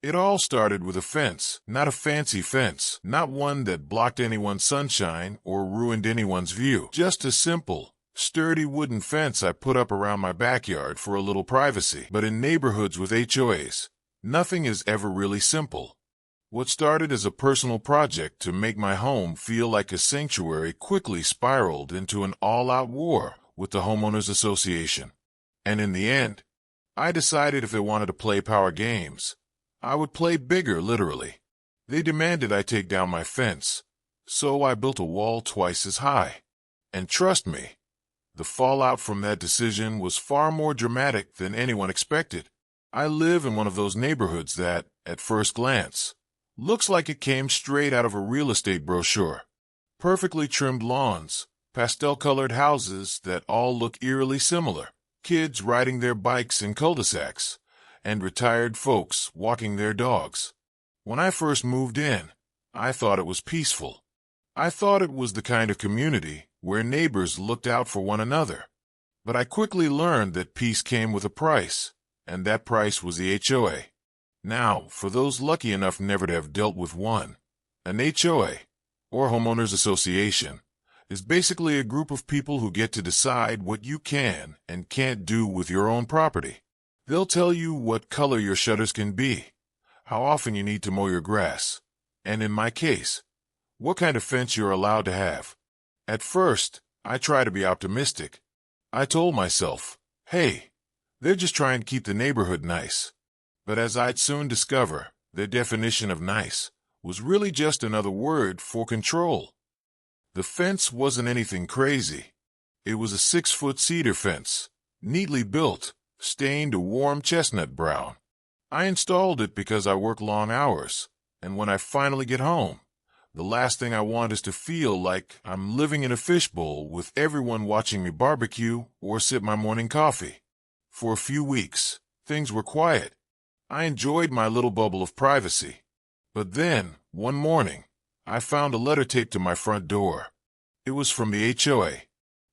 It all started with a fence, not a fancy fence, not one that blocked anyone's sunshine or ruined anyone's view. Just a simple, sturdy wooden fence I put up around my backyard for a little privacy. But in neighborhoods with HOAs, nothing is ever really simple. What started as a personal project to make my home feel like a sanctuary quickly spiraled into an all-out war with the Homeowners Association. And in the end, I decided if they wanted to play power games, I would play bigger, literally. They demanded I take down my fence, so I built a wall twice as high. And trust me, the fallout from that decision was far more dramatic than anyone expected. I live in one of those neighborhoods that, at first glance, looks like it came straight out of a real estate brochure. Perfectly trimmed lawns, pastel-colored houses that all look eerily similar, kids riding their bikes in cul-de-sacs, and retired folks walking their dogs. When I first moved in, I thought it was peaceful. I thought it was the kind of community where neighbors looked out for one another. But I quickly learned that peace came with a price, and that price was the HOA. Now, for those lucky enough never to have dealt with one, an HOA, or Homeowners Association, is basically a group of people who get to decide what you can and can't do with your own property. They'll tell you what color your shutters can be, how often you need to mow your grass, and in my case, what kind of fence you're allowed to have. At first, I tried to be optimistic. I told myself, hey, they're just trying to keep the neighborhood nice. But as I'd soon discover, their definition of nice was really just another word for control. The fence wasn't anything crazy. It was a 6-foot cedar fence, neatly built, stained a warm chestnut brown. I installed it because I work long hours, and when I finally get home, the last thing I want is to feel like I'm living in a fishbowl with everyone watching me barbecue or sip my morning coffee. For a few weeks, things were quiet. I enjoyed my little bubble of privacy. But then, one morning, I found a letter taped to my front door. It was from the HOA.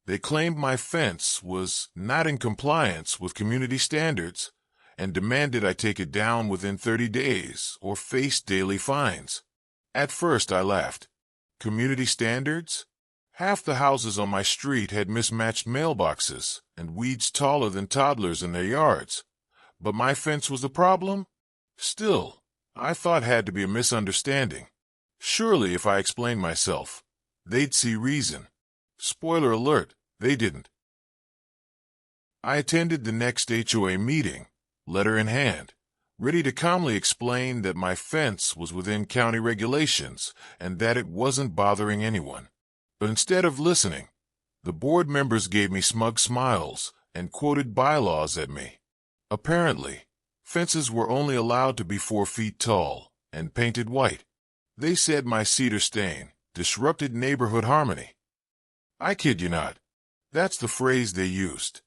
They claimed my fence was not in compliance with community standards and demanded I take it down within 30 days or face daily fines. At first, I laughed. Community standards? Half the houses on my street had mismatched mailboxes and weeds taller than toddlers in their yards. But my fence was the problem? Still, I thought had to be a misunderstanding. Surely if I explained myself, they'd see reason. Spoiler alert, they didn't. I attended the next HOA meeting, letter in hand, ready to calmly explain that my fence was within county regulations and that it wasn't bothering anyone. But instead of listening, the board members gave me smug smiles and quoted bylaws at me. Apparently, fences were only allowed to be 4 feet tall and painted white. They said my cedar stain disrupted neighborhood harmony. I kid you not. That's the phrase they used.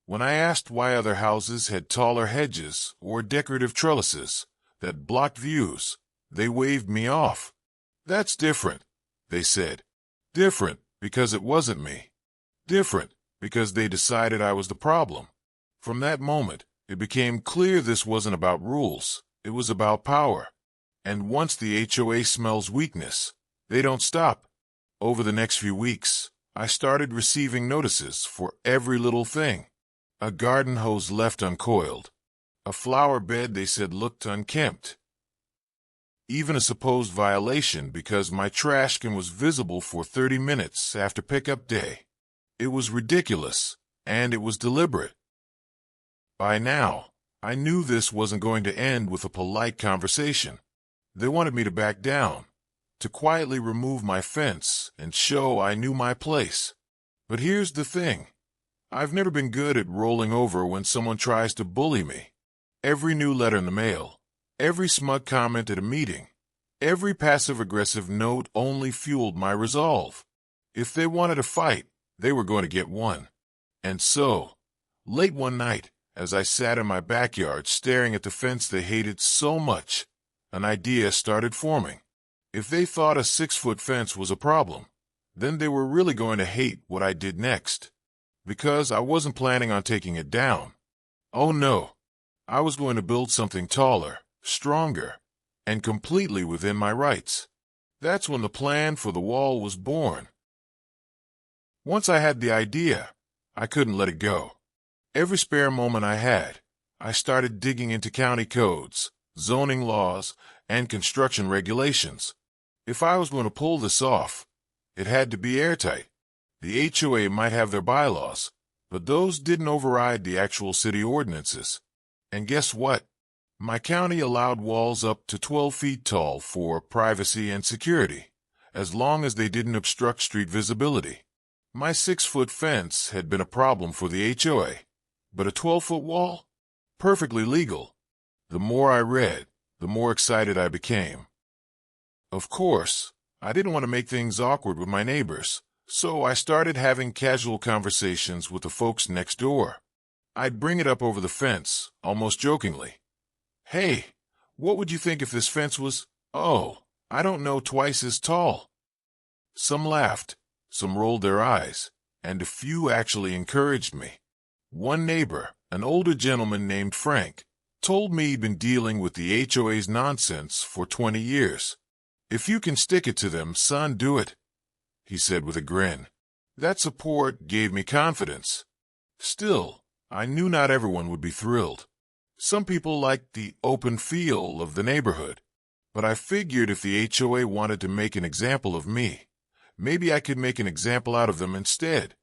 When I asked why other houses had taller hedges or decorative trellises that blocked views, they waved me off. That's different, they said. Different because it wasn't me. Different because they decided I was the problem. From that moment, it became clear this wasn't about rules, it was about power. And once the HOA smells weakness, they don't stop. Over the next few weeks, I started receiving notices for every little thing. A garden hose left uncoiled. A flower bed they said looked unkempt. Even a supposed violation because my trash can was visible for 30 minutes after pickup day. It was ridiculous, and it was deliberate. By now, I knew this wasn't going to end with a polite conversation. They wanted me to back down, to quietly remove my fence and show I knew my place. But here's the thing. I've never been good at rolling over when someone tries to bully me. Every new letter in the mail, every smug comment at a meeting, every passive-aggressive note only fueled my resolve. If they wanted a fight, they were going to get one. And so, late one night, as I sat in my backyard staring at the fence they hated so much, an idea started forming. If they thought a 6-foot fence was a problem, then they were really going to hate what I did next. Because I wasn't planning on taking it down. Oh no, I was going to build something taller, stronger, and completely within my rights. That's when the plan for the wall was born. Once I had the idea, I couldn't let it go. Every spare moment I had, I started digging into county codes, zoning laws, and construction regulations. If I was going to pull this off, it had to be airtight. The HOA might have their bylaws, but those didn't override the actual city ordinances. And guess what? My county allowed walls up to 12 feet tall for privacy and security, as long as they didn't obstruct street visibility. My 6-foot fence had been a problem for the HOA, but a 12-foot wall? Perfectly legal. The more I read, the more excited I became. Of course, I didn't want to make things awkward with my neighbors, so I started having casual conversations with the folks next door. I'd bring it up over the fence, almost jokingly. Hey, what would you think if this fence was, I don't know, twice as tall? Some laughed, some rolled their eyes, and a few actually encouraged me. One neighbor, an older gentleman named Frank, told me he'd been dealing with the HOA's nonsense for 20 years. If you can stick it to them, son, do it, he said with a grin. That support gave me confidence. Still, I knew not everyone would be thrilled. Some people liked the open feel of the neighborhood, but I figured if the HOA wanted to make an example of me, maybe I could make an example out of them instead.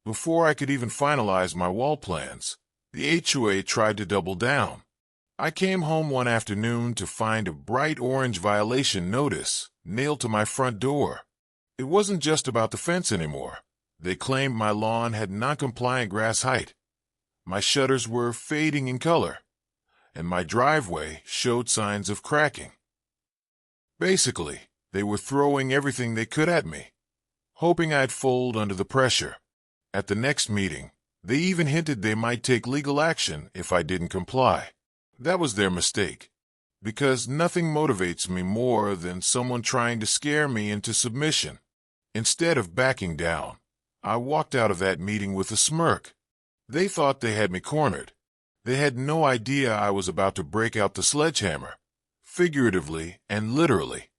Before I could even finalize my wall plans, the HOA tried to double down. I came home one afternoon to find a bright orange violation notice nailed to my front door. It wasn't just about the fence anymore. They claimed my lawn had non-compliant grass height. My shutters were fading in color, and my driveway showed signs of cracking. Basically, they were throwing everything they could at me, hoping I'd fold under the pressure. At the next meeting, they even hinted they might take legal action if I didn't comply. That was their mistake, because nothing motivates me more than someone trying to scare me into submission. Instead of backing down, I walked out of that meeting with a smirk. They thought they had me cornered. They had no idea I was about to break out the sledgehammer, figuratively and literally.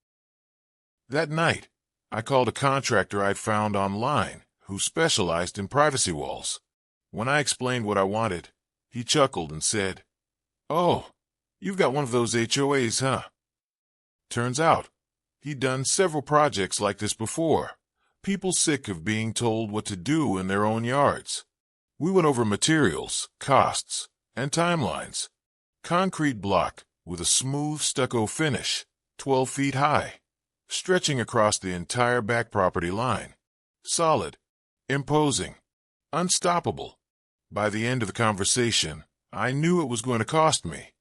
That night, I called a contractor I'd found online who specialized in privacy walls. When I explained what I wanted, he chuckled and said, "Oh, you've got one of those HOAs, huh?" Turns out, he'd done several projects like this before. People sick of being told what to do in their own yards. We went over materials, costs, and timelines. Concrete block with a smooth stucco finish, 12 feet high, stretching across the entire back property line. Solid, imposing, unstoppable. By the end of the conversation, I knew it was going to cost me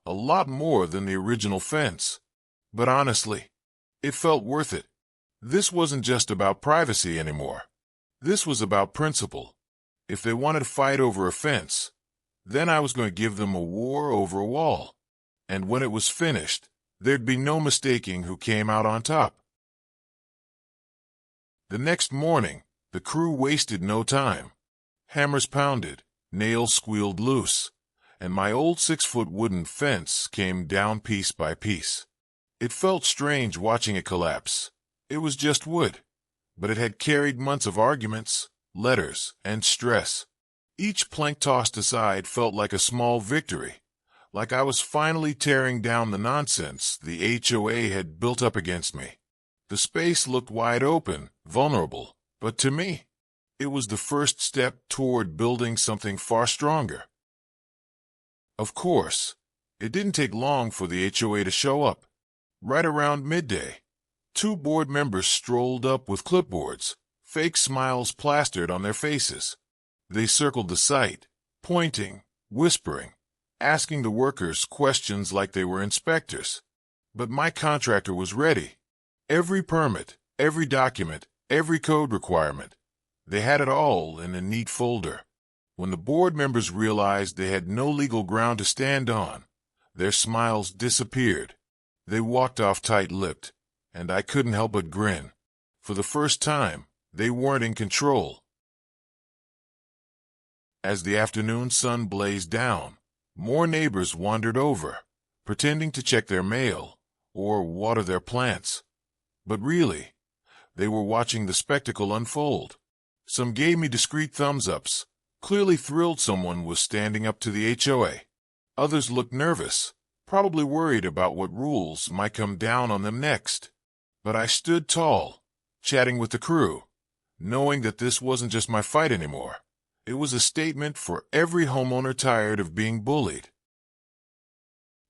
a lot more than the original fence. But honestly, it felt worth it. This wasn't just about privacy anymore. This was about principle. If they wanted to fight over a fence, then I was going to give them a war over a wall. And when it was finished, there'd be no mistaking who came out on top. The next morning, the crew wasted no time. Hammers pounded, nails squealed loose, and my old 6-foot wooden fence came down piece by piece. It felt strange watching it collapse. It was just wood, but it had carried months of arguments, letters, and stress. Each plank tossed aside felt like a small victory, like I was finally tearing down the nonsense the HOA had built up against me. The space looked wide open, vulnerable, but to me, it was the first step toward building something far stronger. Of course, it didn't take long for the HOA to show up. Right around midday, 2 board members strolled up with clipboards, fake smiles plastered on their faces. They circled the site, pointing, whispering, asking the workers questions like they were inspectors. But my contractor was ready. Every permit, every document, every code requirement. They had it all in a neat folder. When the board members realized they had no legal ground to stand on, their smiles disappeared. They walked off tight-lipped, and I couldn't help but grin. For the first time, they weren't in control. As the afternoon sun blazed down, more neighbors wandered over, pretending to check their mail or water their plants. But really, they were watching the spectacle unfold. Some gave me discreet thumbs-ups, clearly thrilled someone was standing up to the HOA. Others looked nervous, probably worried about what rules might come down on them next. But I stood tall, chatting with the crew, knowing that this wasn't just my fight anymore. It was a statement for every homeowner tired of being bullied.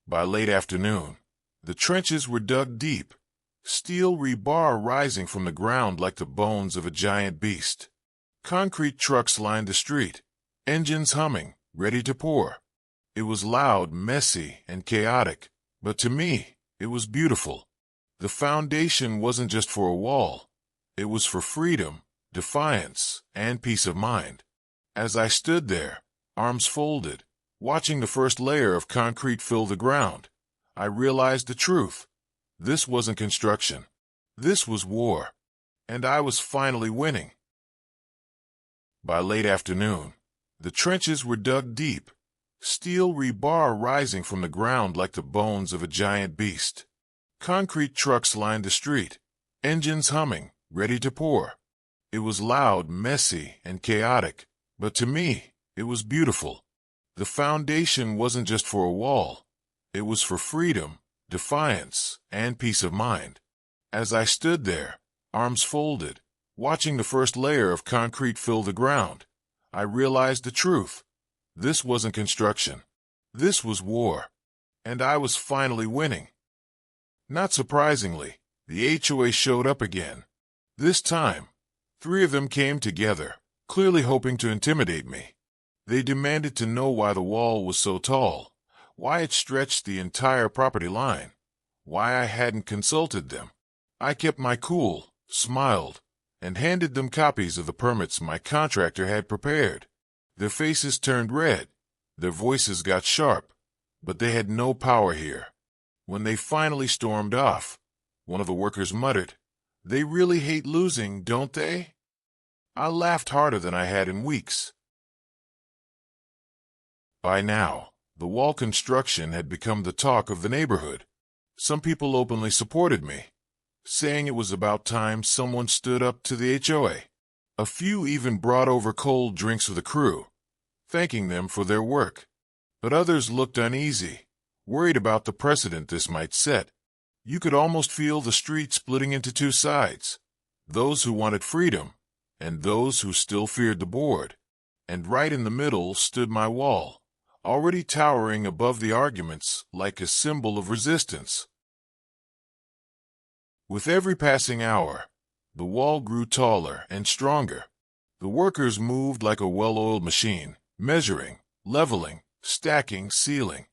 By late afternoon, the trenches were dug deep, steel rebar rising from the ground like the bones of a giant beast. Concrete trucks lined the street, engines humming, ready to pour. It was loud, messy, and chaotic, but to me, it was beautiful. The foundation wasn't just for a wall. It was for freedom, defiance, and peace of mind. As I stood there, arms folded, watching the first layer of concrete fill the ground, I realized the truth. This wasn't construction. This was war. And I was finally winning. By late afternoon, the trenches were dug deep, steel rebar rising from the ground like the bones of a giant beast. Concrete trucks lined the street, engines humming, ready to pour. It was loud, messy, and chaotic, but to me, it was beautiful. The foundation wasn't just for a wall. It was for freedom, defiance, and peace of mind. As I stood there, arms folded, watching the first layer of concrete fill the ground, I realized the truth. This wasn't construction. This was war. And I was finally winning. Not surprisingly, the HOA showed up again. This time, 3 of them came together, clearly hoping to intimidate me. They demanded to know why the wall was so tall, why it stretched the entire property line, why I hadn't consulted them. I kept my cool, smiled, and handed them copies of the permits my contractor had prepared. Their faces turned red, their voices got sharp, but they had no power here. When they finally stormed off, one of the workers muttered, "They really hate losing, don't they?" I laughed harder than I had in weeks. By now, the wall construction had become the talk of the neighborhood. Some people openly supported me, saying it was about time someone stood up to the HOA. A few even brought over cold drinks for the crew, thanking them for their work. But others looked uneasy, worried about the precedent this might set. You could almost feel the street splitting into 2 sides, those who wanted freedom and those who still feared the board. And right in the middle stood my wall, already towering above the arguments like a symbol of resistance. With every passing hour, the wall grew taller and stronger. The workers moved like a well-oiled machine, measuring, leveling, stacking, sealing.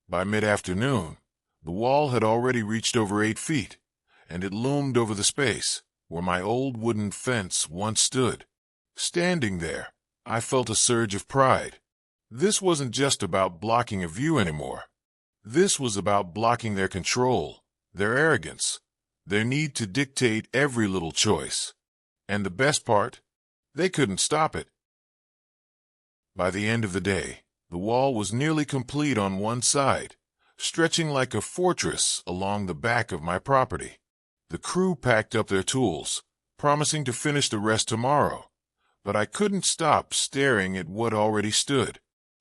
By mid-afternoon, the wall had already reached over 8 feet, and it loomed over the space where my old wooden fence once stood. Standing there, I felt a surge of pride. This wasn't just about blocking a view anymore. This was about blocking their control, their arrogance, their need to dictate every little choice. And the best part, they couldn't stop it. By the end of the day, the wall was nearly complete on one side, stretching like a fortress along the back of my property. The crew packed up their tools, promising to finish the rest tomorrow, but I couldn't stop staring at what already stood.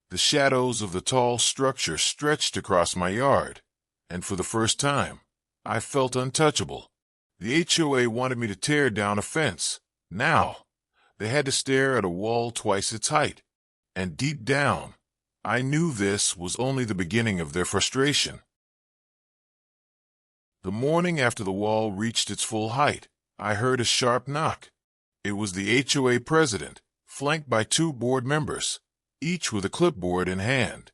The shadows of the tall structure stretched across my yard, and for the first time, I felt untouchable. The HOA wanted me to tear down a fence. Now, they had to stare at a wall twice its height. And deep down, I knew this was only the beginning of their frustration. The morning after the wall reached its full height, I heard a sharp knock. It was the HOA president, flanked by 2 board members, each with a clipboard in hand.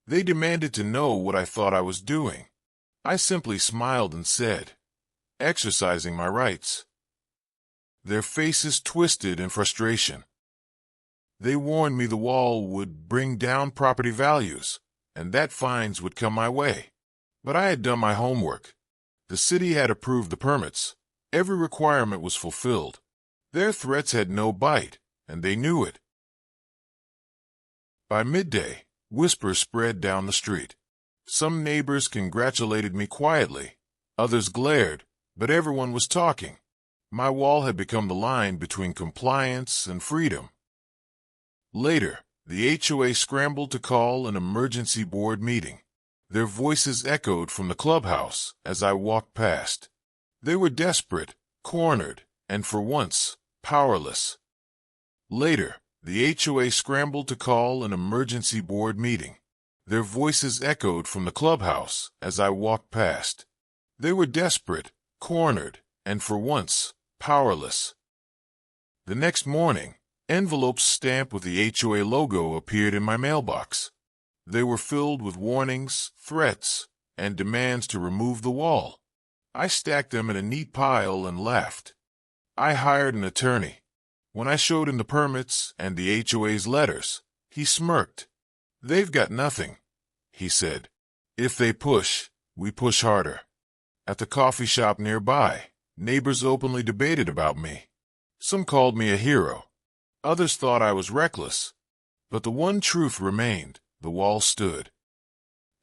They demanded to know what I thought I was doing. I simply smiled and said, "Exercising my rights." Their faces twisted in frustration. They warned me the wall would bring down property values, and that fines would come my way. But I had done my homework. The city had approved the permits. Every requirement was fulfilled. Their threats had no bite, and they knew it. By midday, whispers spread down the street. Some neighbors congratulated me quietly. Others glared, but everyone was talking. My wall had become the line between compliance and freedom. Later, the HOA scrambled to call an emergency board meeting. Their voices echoed from the clubhouse as I walked past. They were desperate, cornered, and for once, powerless. Later, the HOA scrambled to call an emergency board meeting. Their voices echoed from the clubhouse as I walked past. They were desperate, cornered, and for once, powerless. The next morning, envelopes stamped with the HOA logo appeared in my mailbox. They were filled with warnings, threats, and demands to remove the wall. I stacked them in a neat pile and laughed. I hired an attorney. When I showed him the permits and the HOA's letters, he smirked. "They've got nothing," he said. "If they push, we push harder." At the coffee shop nearby, neighbors openly debated about me. Some called me a hero. Others thought I was reckless. But the one truth remained: the wall stood.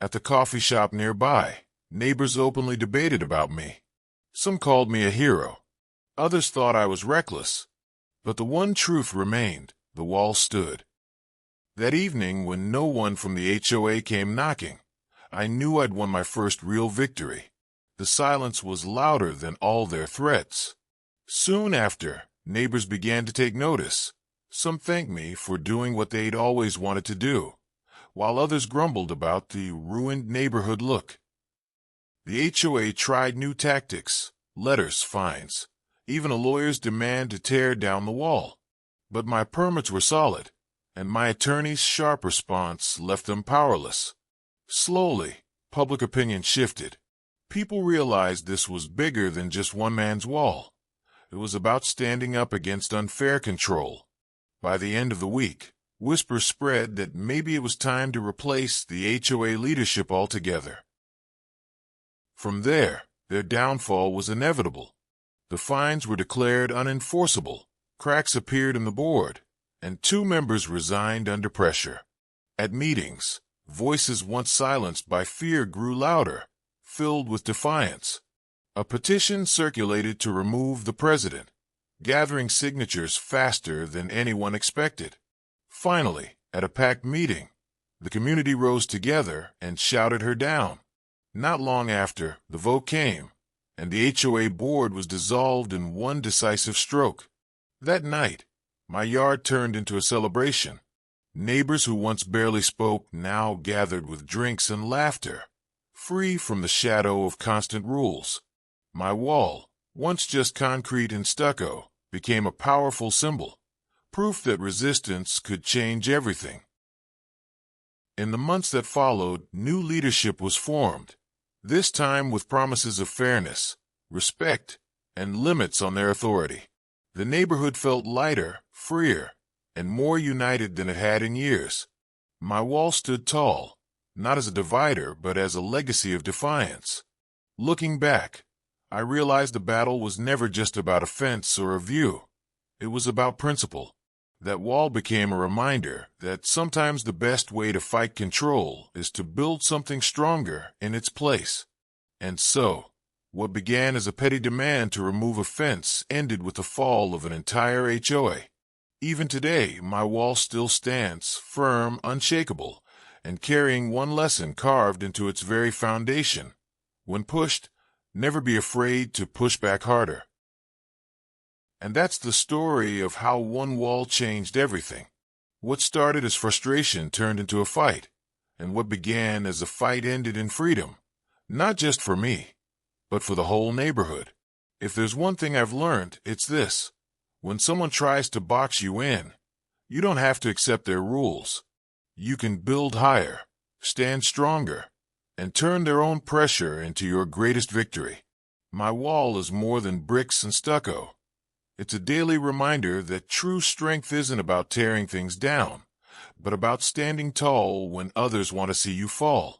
At the coffee shop nearby, neighbors openly debated about me. Some called me a hero. Others thought I was reckless. But the one truth remained: the wall stood. That evening, when no one from the HOA came knocking, I knew I'd won my first real victory. The silence was louder than all their threats. Soon after, neighbors began to take notice. Some thanked me for doing what they'd always wanted to do, while others grumbled about the ruined neighborhood look. The HOA tried new tactics: letters, fines, even a lawyer's demand to tear down the wall. But my permits were solid, and my attorney's sharp response left them powerless. Slowly, public opinion shifted. People realized this was bigger than just one man's wall. It was about standing up against unfair control. By the end of the week, whispers spread that maybe it was time to replace the HOA leadership altogether. From there, their downfall was inevitable. The fines were declared unenforceable, cracks appeared in the board, and 2 members resigned under pressure. At meetings, voices once silenced by fear grew louder, filled with defiance. A petition circulated to remove the president, gathering signatures faster than anyone expected. Finally, at a packed meeting, the community rose together and shouted her down. Not long after, the vote came, and the HOA board was dissolved in one decisive stroke. That night, my yard turned into a celebration. Neighbors who once barely spoke now gathered with drinks and laughter, free from the shadow of constant rules. My wall, once just concrete and stucco, became a powerful symbol, proof that resistance could change everything. In the months that followed, new leadership was formed, this time with promises of fairness, respect, and limits on their authority. The neighborhood felt lighter, freer, and more united than it had in years. My wall stood tall, not as a divider, but as a legacy of defiance. Looking back, I realized the battle was never just about a fence or a view. It was about principle. That wall became a reminder that sometimes the best way to fight control is to build something stronger in its place. And so, what began as a petty demand to remove a fence ended with the fall of an entire HOA. Even today, my wall still stands, firm, unshakable, and carrying one lesson carved into its very foundation. When pushed, never be afraid to push back harder. And that's the story of how one wall changed everything. What started as frustration turned into a fight, and what began as a fight ended in freedom, not just for me, but for the whole neighborhood. If there's one thing I've learned, it's this: when someone tries to box you in, you don't have to accept their rules. You can build higher, stand stronger, and turn their own pressure into your greatest victory. My wall is more than bricks and stucco. It's a daily reminder that true strength isn't about tearing things down, but about standing tall when others want to see you fall.